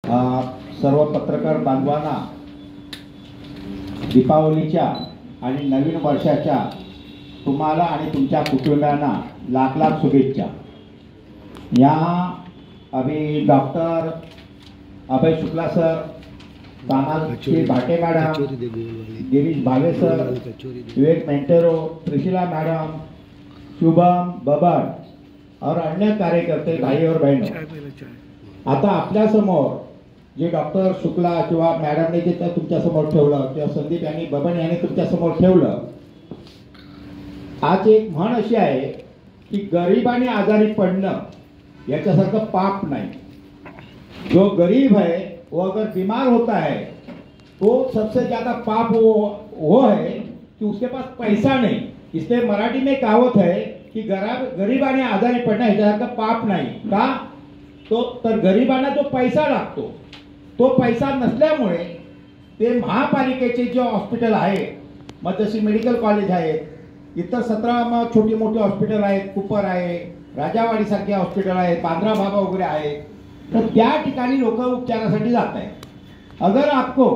सर्व पत्रकार बांधवांना दीपावलीच्या आणि नवीन वर्षाच्या तुम्हाला आणि तुमच्या कुटुंबांना लाख लाख शुभेच्छा। यहाँ अभी doctor Abhay Shukla sir, Tanaji Bhate madam, Girish Bhave sir, Vivek Monteiro, Trishila madam, Shubham Baban और अन्य कार्यकर्ते भाई और बहनों, आता आपल्या समोर जे डॉक्टर शुक्ला किंवा मॅडमने जे तुमच्या समोर ठेवलं किंवा संदीप यांनी बबन यांनी तुमच्या समोर ठेवलं, आज एक म्हण अशी आहे की गरीबाने आजारी पडणं याच्यासारखं पाप नहीं। जो गरीब है वो अगर बीमार होता है तो सबसे ज्यादा पाप वो है कि उसके पास पैसा नहीं। इसलिए मराठी में कहावत है कि गरीबाने आजारी पडणं याच्यासारखं पाप नाही का, तो तर गरीबांना जो पैसा लागतो तो पैसा नसल्यामुळे ते महापालिकेचे जे हॉस्पिटल आहे, मग जशी मेडिकल कॉलेज आहेत, इतर 17 छोटी मोठी हॉस्पिटल आहेत, कुपर आहे, राजावाडी सारखे हॉस्पिटल आहेत, बांद्रा बाबा वगैरे आहेत, तर त्या ठिकाणी लोक उपचारासाठी जात आहेत। अगर आपको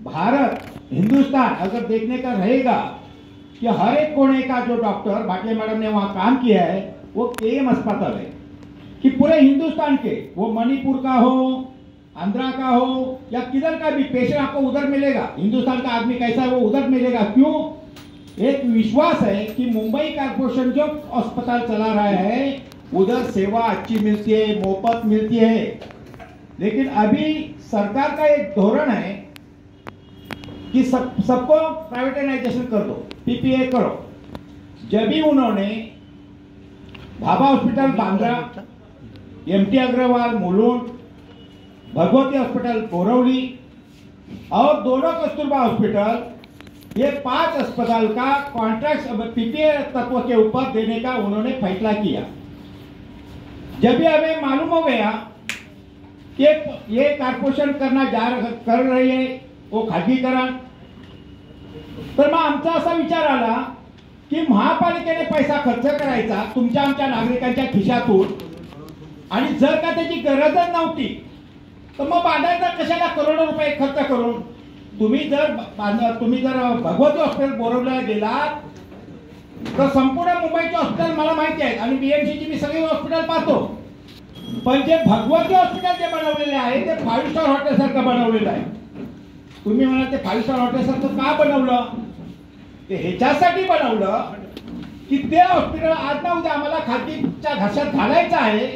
भारत हिंदुस्तान अगर देखने का रहेगा कि हर एक कोने का जो डॉक्टर भाटिया मैडम ने वहाँ काम किया है वो केएम अस्पताल है, कि पूरे हिंदुस्तान के, वो मणिपुर का हो, आंध्रा का हो या किधर का भी पेशेंट आपको उधर मिलेगा। हिंदुस्तान का आदमी कैसा है वो उधर मिलेगा। क्यों? एक विश्वास है कि मुंबई कॉर्पोरेशन जो अस्पताल चला रहा है उधर सेवा अच्छी मिलती है, मुफ्त मिलती है। लेकिन अभी सरकार का एक धोरण है कि सबको प्राइवेटाइजेशन कर दो, पीपीए करो। जब भी उन्होंने Bhabha hospital Bandra, MT Agarwal Mulund, Bhagwati hospital Borivali और दोनों कस्तूरबा हॉस्पिटल, ये 5 अस्पताल का कॉन्ट्रैक्ट पीपीए तत्व के ऊपर देने का उन्होंने फैसला किया। जब भी हमें मालूम हो गया कि ये कॉर्पोरेशन कर रही है वो खाजगीकरण, तर मग आमचा असा विचार आला की महापालिकेने पैसा खर्च करायचा तुमच्या आमच्या नागरिकांच्या खिशातून, आणि जर का त्याची गरजच नव्हती तर मग बांधायचा कशाला करोडो रुपये खर्च करून। तुम्ही जर भगवती हॉस्पिटल बोरवल्याला गेलात तर संपूर्ण मुंबईचे हॉस्पिटल मला माहिती आहे आणि बीएमसीची मी सगळे हॉस्पिटल पाहतो, पण जे भगवती हॉस्पिटल जे बनवलेले आहे ते 5 स्टार हॉटेल सारखं बनवलेलं आहे। तुम्ही म्हणाल ते 5 स्टार हॉटेल सारखं का बनवलं? ते ह्याच्यासाठी बनवलं की ते हॉस्पिटल आज ना उद्या आम्हाला खाजगीच्या घशात घालायचं आहे,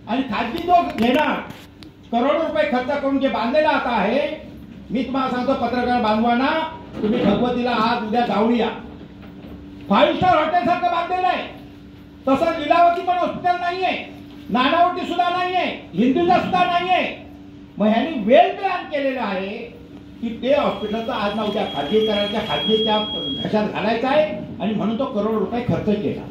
आणि खाजगी जो घेणार करोडो रुपये खर्च करून जे बांधलेलं आता आहे, मी तुम्हाला सांगतो पत्रकार बांधवांना, तुम्ही भगवतीला आज उद्या जाऊन या। 5 स्टार हॉटेल सारखं बांधलेलं आहे, तसं लीलावती पण हॉस्पिटल नाहीये, नानावटी सुद्धा नाहीये, हिंदूला सुद्धा नाहीये। मग ह्यांनी वेल प्लॅन केलेलं आहे की ते हॉस्पिटलचं आज ना उद्या खाजगीकरणाच्या खाजगीच्या घशात घालायचं आहे, आणि म्हणून तो करोड रुपये खर्च केला।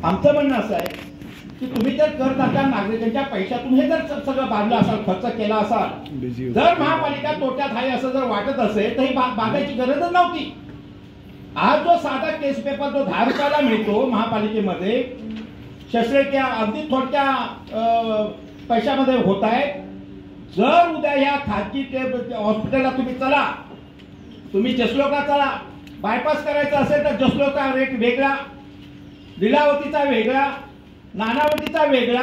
आमचं म्हणणं असं आहे की तुम्ही जर करदात्या नागरिकांच्या पैशातून हे जर सगळं बांधलं असाल, खर्च केला असाल, जर महापालिका तोट्यात आहे असं जर वाटत असेल तर ही बांधायची गरजच नव्हती। आज जो साधा केस पेपर जो 10 रुपयाला मिळतो महापालिकेमध्ये, शस्त्रक्रिया अगदी थोडक्या पैशामध्ये होत आहे। जर उद्या या खाजगी हॉस्पिटलला तुम्ही चला, तुम्ही जसलोका चला, बायपास करायचं असेल तर जसलोका रेट वेगळा, लीलावतीचा वेगळा, नानावतीचा वेगळा,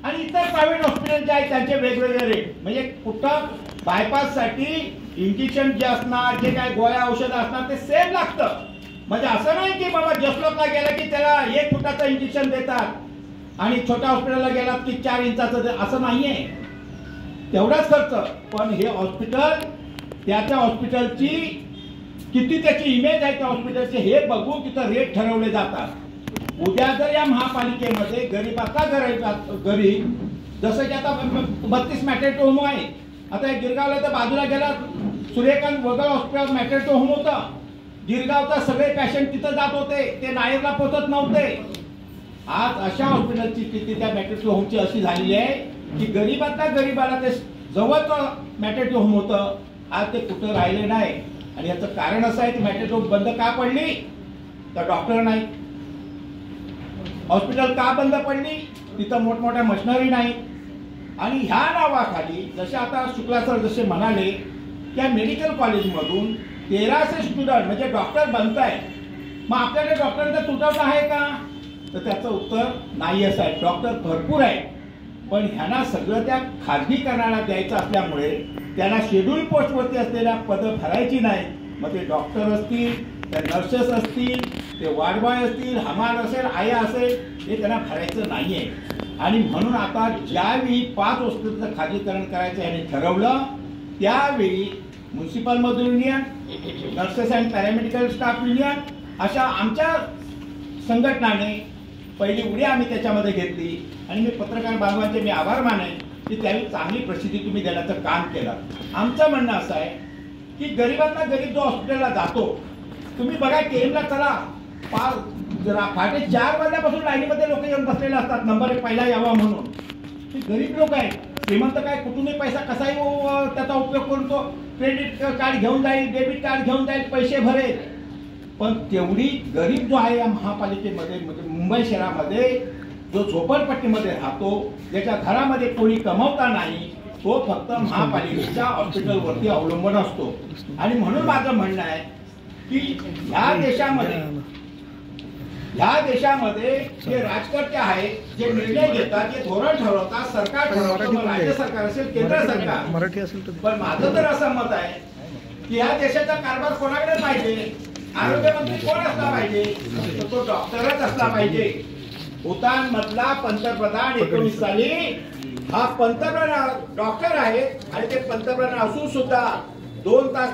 आणि इतर प्रायव्हेट हॉस्पिटल जे आहेत त्यांचे वेगवेगळे रेट। म्हणजे कुठं बायपास साठी इंजेक्शन जे असणार, जे काय गोळ्या औषधं असणार ते सेम लागतं। म्हणजे असं नाही की बाबा जसलोकला गेला की त्याला 1 फुटाचं इंजेक्शन देतात आणि छोट्या हॉस्पिटलला गेलात की 4 इंचाचं, असं नाहीये। तेवढाच खर्च, पण हे हॉस्पिटल त्याच्या हॉस्पिटलची किती त्याची इमेज आहे त्या हॉस्पिटलची हे बघून तिथं रेट ठरवले जातात। उद्या जर या महापालिकेमध्ये गरीबाचा गरीब, जसं की आता 32 मॅटर्निटी होम आहे, आता गिरगावला तर बाजूला गेला सूर्यकांत वगळ हॉस्पिटल मॅटर्निटी होम होतं, गिरगावचा सगळे पेशंट तिथं जात होते, ते नायरला पोहोचत नव्हते। आज अशा हॉस्पिटलची स्थिती त्या मॅटर्निटी होमची अशी झालेली आहे की गरीबातल्या गरीबाला ते जवळचं मॅटर्निटी होम होतं, आज ते कुठं राहिले नाही। आणि याचं कारण असं आहे की मॅटर्निटी होम बंद का पडली, तर डॉक्टर नाही। हॉस्पिटल का बंद पडली, तिथं मोठमोठ्या मशिनरी नाही, आणि ह्या नावाखाली जसे आता शुक्ला सर जसे म्हणाले त्या मेडिकल कॉलेजमधून 1300 स्टुडंट म्हणजे डॉक्टर बनताय, मग आपल्याकडे डॉक्टरांचा तुटवडा आहे का? तर त्याचं उत्तर नाही असं आहे. डॉक्टर भरपूर आहे, पण ह्यांना सगळं त्या खाजगीकरणाला द्यायचं असल्यामुळे त्यांना शेड्यूल पोस्टवरती असलेल्या पदं भरायची नाही. मग ते डॉक्टर असतील, त्या नर्सेस असतील, ते वार्डबॉय असतील, हमाल असेल, आया असेल, हे त्यांना भरायचं नाही आहे. आणि म्हणून आता ज्यावेळी 5 हॉस्पिटलचं खाजगीकरण करायचं याने ठरवलं, त्यावेळी म्युन्सिपल मजूर union, nurses and paramedical staff union अशा आमच्या संघटनाने पहिली उडी आम्ही त्याच्यामध्ये घेतली. आणि मी पत्रकार बांधवांचे मी आभार मानेन की त्यावेळी चांगली प्रसिद्धी तुम्ही देण्याचं काम केलं. आमचं म्हणणं असं आहे की गरिबांना गरीब जो हॉस्पिटलला जातो, तुम्ही बघा केमला चला, पहाटे 4 वाजल्यापासून लाईनीमध्ये लोक येऊन बसलेले असतात नंबर 1 पहिला यावा म्हणून. ते गरीब लोक आहेत, श्रीमंत काय कुठूनही पैसा कसाही त्याचा उपयोग करून तो क्रेडिट कार्ड घेऊन जाईल, डेबिट कार्ड घेऊन जाईल, पैसे भरेल. पण तेवढी गरीब जो आहे या महापालिकेमध्ये म्हणजे मुंबई शहरामध्ये जो झोपडपट्टीमध्ये राहतो, ज्याच्या घरामध्ये कोणी कमवता नाही, तो फक्त महापालिकेच्या हॉस्पिटलवरती अवलंबून असतो. आणि म्हणून माझं म्हणणं आहे की ह्या देशामध्ये जे राजकर्ते आहेत, जे निर्णय घेतात, जे धोरण ठरवतात, सरकार ठरवतं, राज्य सरकार असेल, केंद्र सरकार. पण माझं तर असं मत आहे की ह्या देशाचा कारभार कोणाकडे पाहिजे? आरोग्यमंत्री कोण असला पाहिजे? तर तो डॉक्टरच असला पाहिजे. भूतानमधला पंतप्रधान 19 साली हा पंतप्रधान डॉक्टर आहे आणि ते पंतप्रधान असून सुद्धा 2 तास